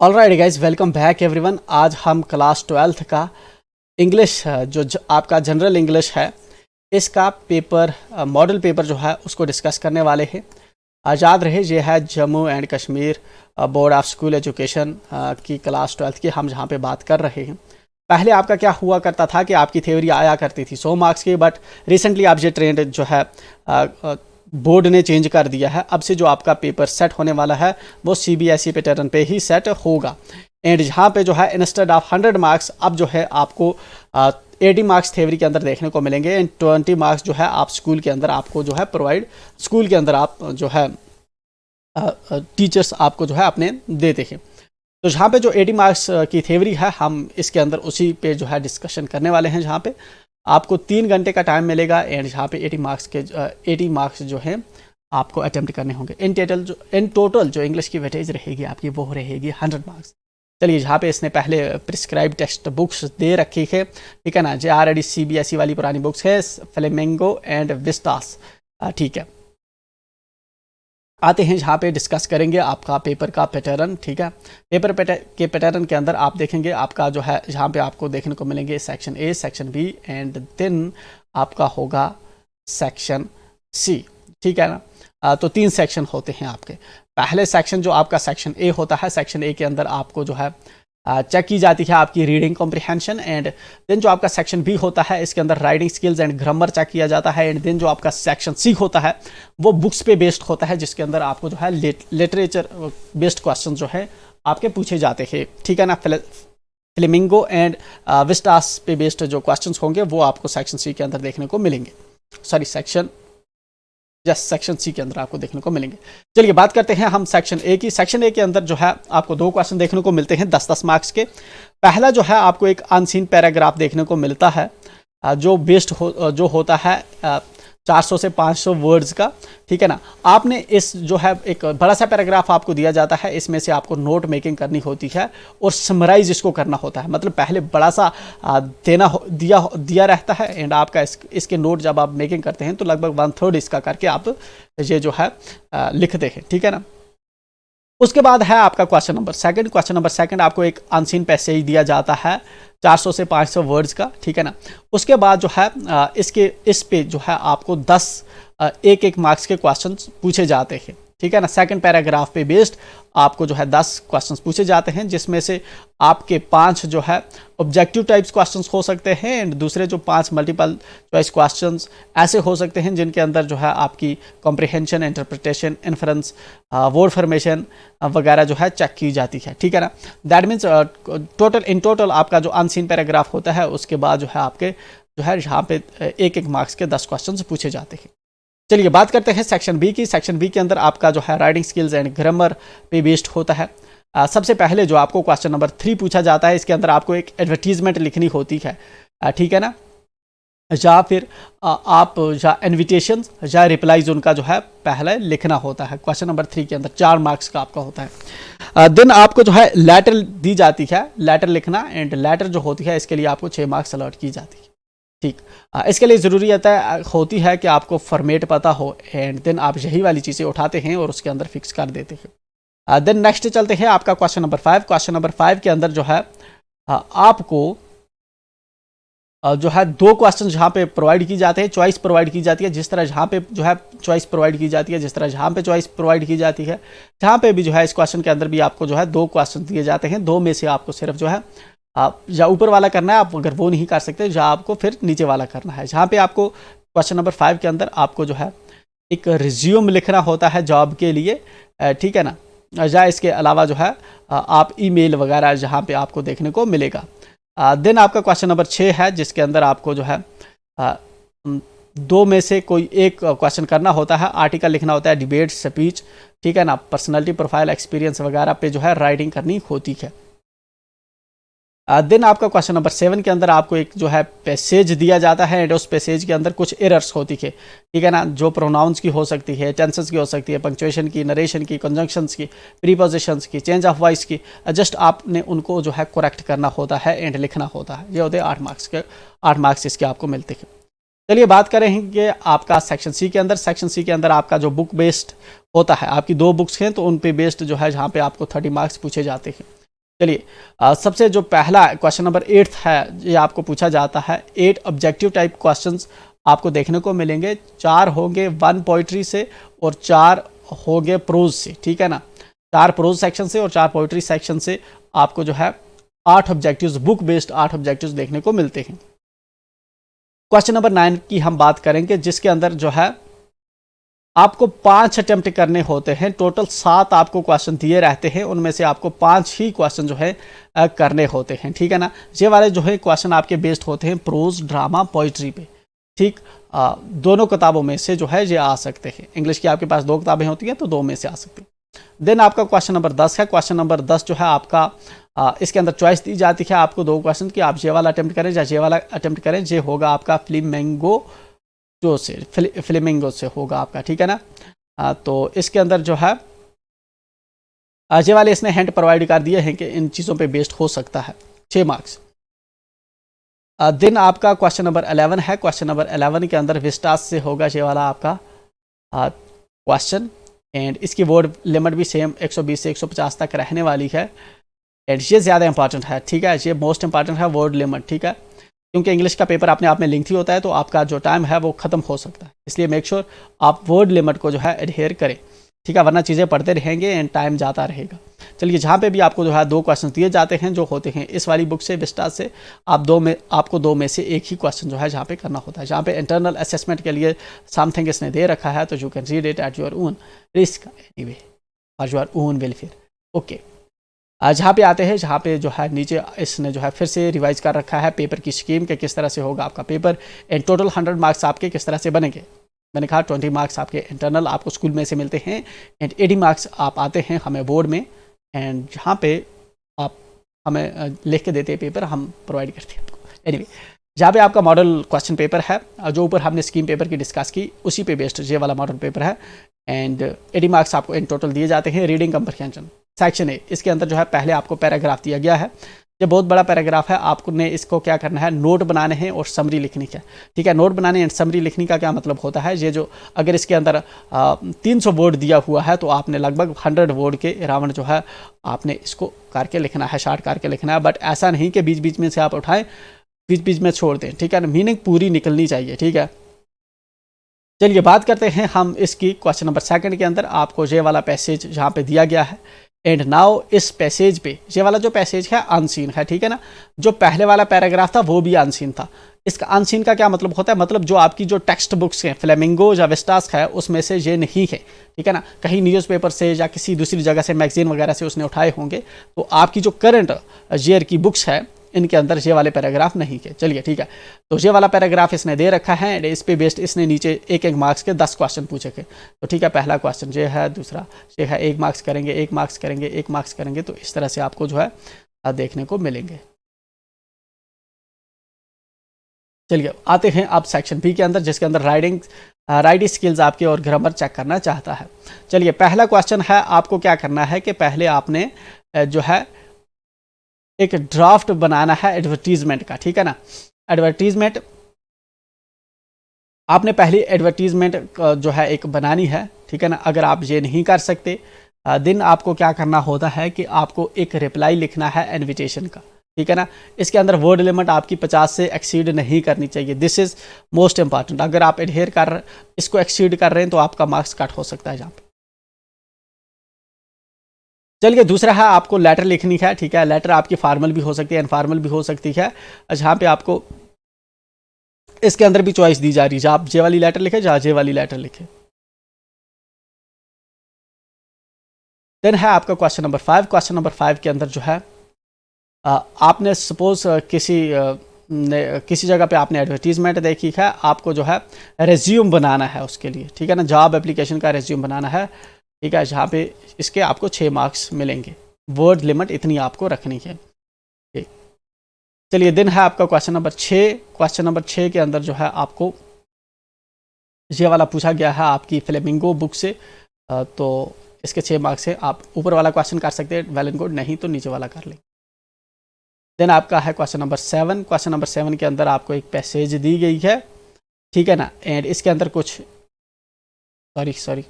Alright guys, welcome back everyone. आज हम class 12th का इंग्लिश आपका जनरल इंग्लिश है, इसका पेपर मॉडल पेपर जो है उसको डिस्कस करने वाले हैं। याद रहे ये है Jammu and Kashmir board of school education की क्लास 12th की हम जहाँ पे बात कर रहे हैं। पहले आपका क्या हुआ करता था कि आपकी थ्योरी आया करती थी 100 मार्क्स की, बट रिसेंटली आप ये ट्रेंड जो है बोर्ड ने चेंज कर दिया है। अब से जो आपका पेपर सेट होने वाला है वो CBSE पैटर्न पे ही सेट होगा। एंड यहाँ पे जो है इंस्टेड ऑफ 100 मार्क्स अब जो है आपको 80 मार्क्स थ्योरी के अंदर देखने को मिलेंगे एंड 20 मार्क्स जो है आप स्कूल के अंदर आपको जो है स्कूल के अंदर आप जो है टीचर्स आपको जो है अपने देते हैं। तो जहाँ पे जो 80 मार्क्स की थ्योरी है हम इसके अंदर उसी पे जो है डिस्कशन करने वाले हैं, जहाँ पे आपको 3 घंटे का टाइम मिलेगा एंड यहाँ पे 80 मार्क्स जो है आपको अटेम्प्ट करने होंगे। इन टोटल जो इंग्लिश की वेटेज रहेगी आपकी वो रहेगी 100 मार्क्स। चलिए, जहाँ पे इसने पहले प्रिस्क्राइब टेक्स्ट बुक्स दे रखी है, ठीक है ना, जो ऑलरेडी CBSE वाली पुरानी बुक्स है, फ्लेमिंगो एंड विस्टास, ठीक है। आते हैं जहाँ पे डिस्कस करेंगे आपका पेपर का पैटर्न, ठीक है। पेपर के पैटर्न के अंदर आप देखेंगे आपका जो है जहाँ पे आपको देखने को मिलेंगे section A, section B and then आपका होगा सेक्शन C, ठीक है ना। तो 3 सेक्शन होते हैं आपके। पहले सेक्शन जो आपका सेक्शन A होता है, सेक्शन A के अंदर आपको जो है चेक की जाती है आपकी रीडिंग कॉम्प्रिहेंशन एंड देन जो आपका सेक्शन B होता है इसके अंदर writing skills and grammar check किया जाता है एंड देन जो आपका सेक्शन C होता है वो बुक्स पे बेस्ड होता है, जिसके अंदर आपको जो है लिटरेचर बेस्ड क्वेश्चन जो है आपके पूछे जाते हैं, ठीक है ना। फ्लेमिंगो एंड विस्टास पे बेस्ड जो क्वेश्चन होंगे वो आपको सेक्शन C के अंदर देखने को मिलेंगे, सेक्शन C के अंदर आपको देखने को मिलेंगे। चलिए बात करते हैं हम सेक्शन A की। सेक्शन A के अंदर जो है आपको 2 क्वेश्चन देखने को मिलते हैं 10-10 मार्क्स के। पहला जो है आपको एक अनसीन पैराग्राफ देखने को मिलता है जो होता है 400 से 500 वर्ड्स का, ठीक है ना। आपने इस जो है एक बड़ा सा पैराग्राफ आपको दिया जाता है, इसमें से आपको नोट मेकिंग करनी होती है और समराइज इसको करना होता है। मतलब पहले बड़ा सा दिया रहता है एंड आपका इसके नोट जब आप मेकिंग करते हैं तो लगभग 1/3 इसका करके आप ये जो है लिखते हैं, ठीक है ना। उसके बाद है आपका क्वेश्चन नंबर सेकंड आपको एक अनसीन पैसेज दिया जाता है 400 से 500 वर्ड्स का, ठीक है ना। उसके बाद जो है इस पे जो है आपको 10 एक मार्क्स के क्वेश्चन पूछे जाते हैं, ठीक है ना। सेकंड पैराग्राफ पे बेस्ड आपको जो है 10 क्वेश्चंस पूछे जाते हैं, जिसमें से आपके 5 जो है ऑब्जेक्टिव टाइप्स क्वेश्चंस हो सकते हैं एंड दूसरे जो 5 मल्टीपल चॉइस क्वेश्चंस ऐसे हो सकते हैं जिनके अंदर जो है आपकी comprehension, interpretation, inference, word formation वगैरह जो है चेक की जाती है, ठीक है ना। दैट मीन्स टोटल आपका जो अनसीन पैराग्राफ होता है उसके बाद जो है आपके जो है यहाँ पे एक मार्क्स के 10 क्वेश्चन पूछे जाते हैं। चलिए बात करते हैं सेक्शन B की। सेक्शन B के अंदर आपका जो है राइटिंग स्किल्स एंड ग्रामर पे बेस्ड होता है। सबसे पहले जो आपको क्वेश्चन नंबर 3 पूछा जाता है, इसके अंदर आपको एक एडवर्टीजमेंट लिखनी होती है, ठीक है ना, या फिर आप या इन्विटेशन या रिप्लाईज उनका जो है पहले लिखना होता है। क्वेश्चन नंबर 3 के अंदर 4 मार्क्स का आपका होता है। देन आपको जो है लेटर दी जाती है, लेटर लिखना एंड लेटर जो होती है इसके लिए आपको 6 मार्क्स अलॉट की जाती है, ठीक। इसके लिए ज़रूरी होती है कि आपको फॉर्मेट पता हो एंड देन आप यही वाली चीज़ें उठाते हैं और उसके अंदर फिक्स कर देते हैं। देन नेक्स्ट चलते हैं आपका क्वेश्चन नंबर 5। क्वेश्चन नंबर 5 के अंदर जो है आपको जो है 2 क्वेश्चन जहाँ पे प्रोवाइड की जाते हैं, चॉइस प्रोवाइड की जाती है। जिस तरह जहाँ पे जो है चॉइस प्रोवाइड की जाती है, जिस तरह जहाँ पे चॉइस प्रोवाइड की जाती है, जहाँ पे भी जो है इस क्वेश्चन के अंदर भी आपको जो है 2 क्वेश्चन दिए जाते हैं। 2 में से आपको सिर्फ जो है आप या ऊपर वाला करना है, आप अगर वो नहीं कर सकते या आपको फिर नीचे वाला करना है। जहाँ पे आपको क्वेश्चन नंबर 5 के अंदर आपको जो है एक रिज्यूम लिखना होता है जॉब के लिए, ठीक है ना, या इसके अलावा जो है आप ईमेल वगैरह जहाँ पे आपको देखने को मिलेगा। देन आपका क्वेश्चन नंबर 6 है, जिसके अंदर आपको जो है 2 में से कोई एक क्वेश्चन करना होता है। आर्टिकल लिखना होता है, डिबेट, स्पीच, ठीक है ना, पर्सनैलिटी प्रोफाइल, एक्सपीरियंस वगैरह पे जो है राइटिंग करनी होती है। देन आपका क्वेश्चन नंबर 7 के अंदर आपको एक जो है पैसेज दिया जाता है एंड उस पैसेज के अंदर कुछ एरर्स होती है, ठीक है ना, जो प्रोनाउंस की हो सकती है, टेंसेस की हो सकती है, पंक्चुएशन की, नरेशन की, कंजंक्शंस की, प्रीपोजिशंस की, चेंज ऑफ वॉइस की, जस्ट आपने उनको जो है करेक्ट करना होता है एंड लिखना होता है। ये होते हैं 8 मार्क्स इसके आपको मिलते हैं। चलिए बात करेंगे आपका सेक्शन C के अंदर। सेक्शन C के अंदर आपका जो बुक बेस्ड होता है, आपकी 2 बुक्स हैं तो उन पे बेस्ड जो है जहाँ पे आपको 30 मार्क्स पूछे जाते हैं। चलिए सबसे जो पहला क्वेश्चन नंबर 8 है, ये आपको पूछा जाता है। 8 ऑब्जेक्टिव टाइप क्वेश्चंस आपको देखने को मिलेंगे। 4 होंगे 1 पोइट्री से और 4 होंगे प्रोज से, ठीक है ना। 4 प्रोज सेक्शन से और 4 पोइट्री सेक्शन से आपको जो है 8 ऑब्जेक्टिव्स, बुक बेस्ड 8 ऑब्जेक्टिव्स देखने को मिलते हैं। क्वेश्चन नंबर 9 की हम बात करेंगे, जिसके अंदर जो है आपको 5 अटेम्प्ट करने होते हैं। टोटल 7 आपको क्वेश्चन दिए रहते हैं, उनमें से आपको 5 ही क्वेश्चन जो है करने होते हैं, ठीक है ना। ये वाले जो है क्वेश्चन आपके बेस्ड होते हैं प्रोज, ड्रामा, पोइट्री पे, ठीक। दोनों किताबों में से जो है ये आ सकते हैं। इंग्लिश की आपके पास 2 किताबें होती हैं तो 2 में से आ सकती हैं। देन आपका क्वेश्चन नंबर 10 है। क्वेश्चन नंबर 10 जो है आपका इसके अंदर चॉइस दी जाती है आपको 2 क्वेश्चन की, आप ये वाला अटेम्प्ट करें या ये वाला अटेम्प्ट करें। ये होगा आपका फ्लेमिंगो से होगा आपका, ठीक है ना। तो इसके अंदर जो है ये वाले इसने हिंट प्रोवाइड कर दिए हैं कि इन चीज़ों पे बेस्ड हो सकता है, 6 मार्क्स। देन आपका क्वेश्चन नंबर 11 है। क्वेश्चन नंबर 11 के अंदर विस्टास से होगा ये वाला आपका क्वेश्चन, एंड इसकी वर्ड लिमिट भी सेम 120 से 150 तक रहने वाली है। एंड ये ज़्यादा इंपॉर्टेंट है, ठीक है। ये मोस्ट इंपॉर्टेंट है वर्ड लिमिट, ठीक है, क्योंकि इंग्लिश का पेपर अपने आप में लेंथी होता है तो आपका जो टाइम है वो खत्म हो सकता है। इसलिए मेक श्योर आप वर्ड लिमिट को जो है एडहेयर करें, ठीक है, वरना चीज़ें पढ़ते रहेंगे एंड टाइम जाता रहेगा। चलिए, जहाँ पे भी आपको जो है 2 क्वेश्चन दिए जाते हैं जो होते हैं इस वाली बुक से, विस्टास से, आपको 2 में से एक ही क्वेश्चन जो है जहाँ पे करना होता है। जहाँ पे इंटरनल असेसमेंट के लिए समथिंग इसने दे रखा है तो you can read it at your own risk anyway और योर ओन वेलफेयर। ओके, जहाँ पे आते हैं, जहाँ पे जो है नीचे इसने जो है फिर से रिवाइज कर रखा है पेपर की स्कीम के किस तरह से होगा आपका पेपर, एंड टोटल 100 मार्क्स आपके किस तरह से बनेंगे। मैंने कहा 20 मार्क्स आपके इंटरनल आपको स्कूल में से मिलते हैं एंड 80 मार्क्स आप आते हैं हमें बोर्ड में, एंड जहाँ पे आप हमें लिख के देते हैं पेपर, हम प्रोवाइड करते हैं आपको। एनीवे, जहाँ पे आपका मॉडल क्वेश्चन पेपर है, जो ऊपर हमने स्कीम पेपर की डिस्कस की उसी पे बेस्ड ये वाला मॉडल पेपर है, एंड 80 मार्क्स आपको इन टोटल दिए जाते हैं। रीडिंग कम्प्रिहेंशन सेक्शन ए, इसके अंदर जो है पहले आपको पैराग्राफ दिया गया है। ये बहुत बड़ा पैराग्राफ है, आपको ने इसको क्या करना है, नोट बनाने हैं और समरी लिखनी है, ठीक है। नोट बनाने एंड समरी लिखने का क्या मतलब होता है, ये जो अगर इसके अंदर 300 वर्ड दिया हुआ है तो आपने लगभग 100 वर्ड के अराउंड जो है आपने इसको करके लिखना है, शार्ट करके लिखना है। बट ऐसा नहीं कि बीच बीच में से आप उठाएं, बीच बीच में छोड़ दें, ठीक है ना, मीनिंग पूरी निकलनी चाहिए, ठीक है। चलिए बात करते हैं हम इसकी क्वेश्चन नंबर 2 के अंदर। आपको ये वाला पैसेज जहाँ पे दिया गया है, एंड नाउ इस पैसेज पे, ये वाला जो पैसेज है अनसीन है, ठीक है ना। जो पहले वाला पैराग्राफ था वो भी अनसीन था। इसका अनसीन का क्या मतलब होता है, मतलब जो आपकी जो टेक्स्ट बुक्स हैं फ्लेमिंगो या विस्टास है उसमें से ये नहीं है, ठीक है ना। कहीं न्यूज़पेपर से या किसी दूसरी जगह से, मैगजीन वगैरह से उसने उठाए होंगे, तो आपकी जो करंट ईयर की बुक्स है इनके अंदर ये वाले पैराग्राफ नहीं है। चलिए ठीक है, तो ये वाला पैराग्राफ इसने दे रखा है एंड इस पे बेस्ड इसने नीचे 1-1 मार्क्स के 10 क्वेश्चन पूछे थे। तो ठीक है, पहला क्वेश्चन ये है, दूसरा ये है, 1 मार्क्स करेंगे, 1 मार्क्स करेंगे, 1 मार्क्स करेंगे, तो इस तरह से आपको जो है देखने को मिलेंगे। चलिए आते हैं अब सेक्शन बी के अंदर, जिसके अंदर राइटिंग स्किल्स आपके और ग्रामर चेक करना चाहता है। चलिए पहला क्वेश्चन है, आपको क्या करना है कि पहले आपने जो है एक ड्राफ्ट बनाना है एडवर्टीजमेंट का, ठीक है ना। एडवर्टीजमेंट आपने पहली एडवर्टीजमेंट जो है एक बनानी है, ठीक है ना। अगर आप ये नहीं कर सकते दिन आपको क्या करना होता है कि आपको एक रिप्लाई लिखना है इनविटेशन का, ठीक है ना। इसके अंदर वर्ड लिमिट आपकी 50 से एक्सीड नहीं करनी चाहिए, दिस इज मोस्ट इंपॉर्टेंट। अगर आप एडहेयर कर इसको एक्सीड कर रहे हैं तो आपका मार्क्स कट हो सकता है यहाँ पे। चलिए दूसरा है, आपको लेटर लिखनी है, ठीक है। लेटर आपकी फॉर्मल भी हो सकती है, इनफॉर्मल भी हो सकती है, जहाँ पे आपको इसके अंदर भी चॉइस दी जा रही है, आप जे वाली लेटर लिखे, जहाँ जे वाली लेटर लिखे। देन है आपका क्वेश्चन नंबर 5। क्वेश्चन नंबर 5 के अंदर जो है आपने सपोज किसी जगह पे आपने एडवर्टीजमेंट देखी है, आपको जो है रेज्यूम बनाना है उसके लिए, ठीक है ना। जॉब एप्लीकेशन का रेज्यूम बनाना है, ठीक है, जहाँ पे इसके आपको 6 मार्क्स मिलेंगे। वर्ड लिमिट इतनी आपको रखनी है, ठीक। चलिए दिन है आपका क्वेश्चन नंबर 6। क्वेश्चन नंबर 6 के अंदर जो है आपको ये वाला पूछा गया है आपकी फ्लेमिंगो बुक से, तो इसके 6 मार्क्स है। आप ऊपर वाला क्वेश्चन कर सकते हैं, वेल एंड गुड, नहीं तो नीचे वाला कर लेंगे। देन आपका है क्वेश्चन नंबर 7। क्वेश्चन नंबर 7 के अंदर आपको एक पैसेज दी गई है, ठीक है ना, एंड इसके अंदर कुछ सॉरी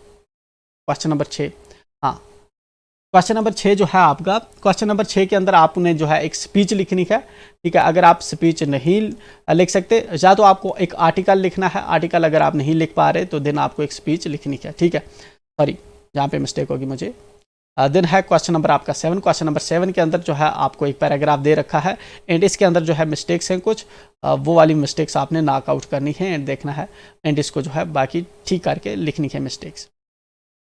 क्वेश्चन नंबर 6, हाँ, क्वेश्चन नंबर 6 जो है आपका, क्वेश्चन नंबर 6 के अंदर आपने जो है एक स्पीच लिखनी है, ठीक है। अगर आप स्पीच नहीं लिख सकते, या तो आपको एक आर्टिकल लिखना है, आर्टिकल अगर आप नहीं लिख पा रहे तो देन आपको एक स्पीच लिखनी है, ठीक है। सॉरी, जहाँ पे मिस्टेक होगी मुझे। देन है क्वेश्चन नंबर आपका 7। क्वेश्चन नंबर 7 के अंदर जो है आपको एक पैराग्राफ दे रखा है एंड इसके अंदर जो है मिस्टेक्स हैं कुछ, वो वाली मिस्टेक्स आपने नॉकआउट करनी है एंड देखना है एंड इसको जो है बाकी ठीक करके लिखनी है मिस्टेक्स।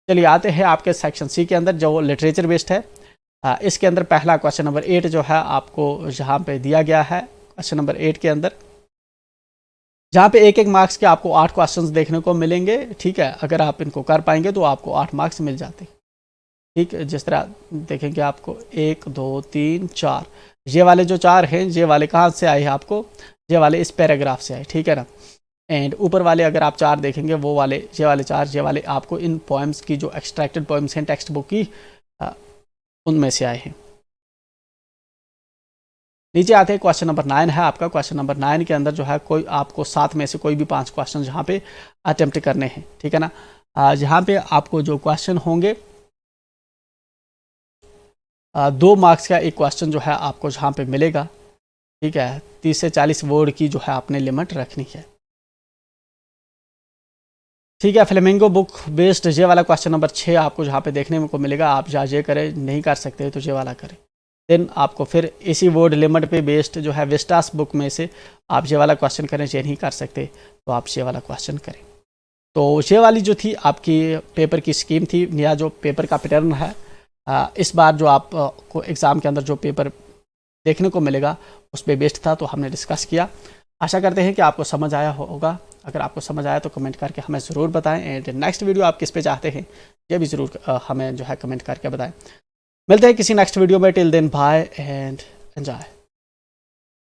चलिए आते हैं आपके सेक्शन सी के अंदर जो लिटरेचर बेस्ड है। इसके अंदर पहला क्वेश्चन नंबर 8 जो है आपको यहाँ पे दिया गया है। क्वेश्चन नंबर 8 के अंदर जहाँ पे एक मार्क्स के आपको 8 क्वेश्चंस देखने को मिलेंगे, ठीक है। अगर आप इनको कर पाएंगे तो आपको 8 मार्क्स मिल जाते हैं, ठीक है। जिस तरह देखेंगे आपको 1 2 3 4, ये वाले जो 4 हैं ये वाले कहाँ से आए हैं आपको, ये वाले इस पैराग्राफ से आए, ठीक है ना। एंड ऊपर वाले अगर आप 4 देखेंगे वो वाले, ये वाले 4, ये वाले आपको इन पोएम्स की जो एक्सट्रैक्टेड पोएम्स हैं टेक्स्ट बुक की, उनमें से आए हैं। नीचे आते हैं क्वेश्चन नंबर 9 है आपका। क्वेश्चन नंबर 9 के अंदर जो है कोई आपको 7 में से कोई भी 5 क्वेश्चन यहाँ पे अटेम्प्ट करने हैं, ठीक है ना। यहाँ पे आपको जो क्वेश्चन होंगे 2 मार्क्स का एक क्वेश्चन जो है आपको जहाँ पे मिलेगा, ठीक है। 30 से 40 वर्ड की जो है आपने लिमिट रखनी है, ठीक है। फ्लेमिंगो बुक बेस्ड ये वाला क्वेश्चन नंबर 6 आपको जहाँ पे देखने को मिलेगा। आप जहाँ ये करें, नहीं कर सकते तो ये वाला करें। देन आपको फिर इसी वर्ड लिमिट पे बेस्ड जो है विस्टास बुक में से आप ये वाला क्वेश्चन करें, ये नहीं कर सकते तो आप ये वाला क्वेश्चन करें। तो ये वाली जो थी आपकी पेपर की स्कीम थी या जो पेपर का पैटर्न है, इस बार जो आपको एग्ज़ाम के अंदर जो पेपर देखने को मिलेगा उस पर बेस्ड था, तो हमने डिस्कस किया। आशा करते हैं कि आपको समझ आया होगा। अगर आपको समझ आया तो कमेंट करके हमें ज़रूर बताएं एंड नेक्स्ट वीडियो आप किस पे चाहते हैं ये भी ज़रूर हमें जो है कमेंट करके बताएं। मिलते हैं किसी नेक्स्ट वीडियो में। Till then bye and enjoy.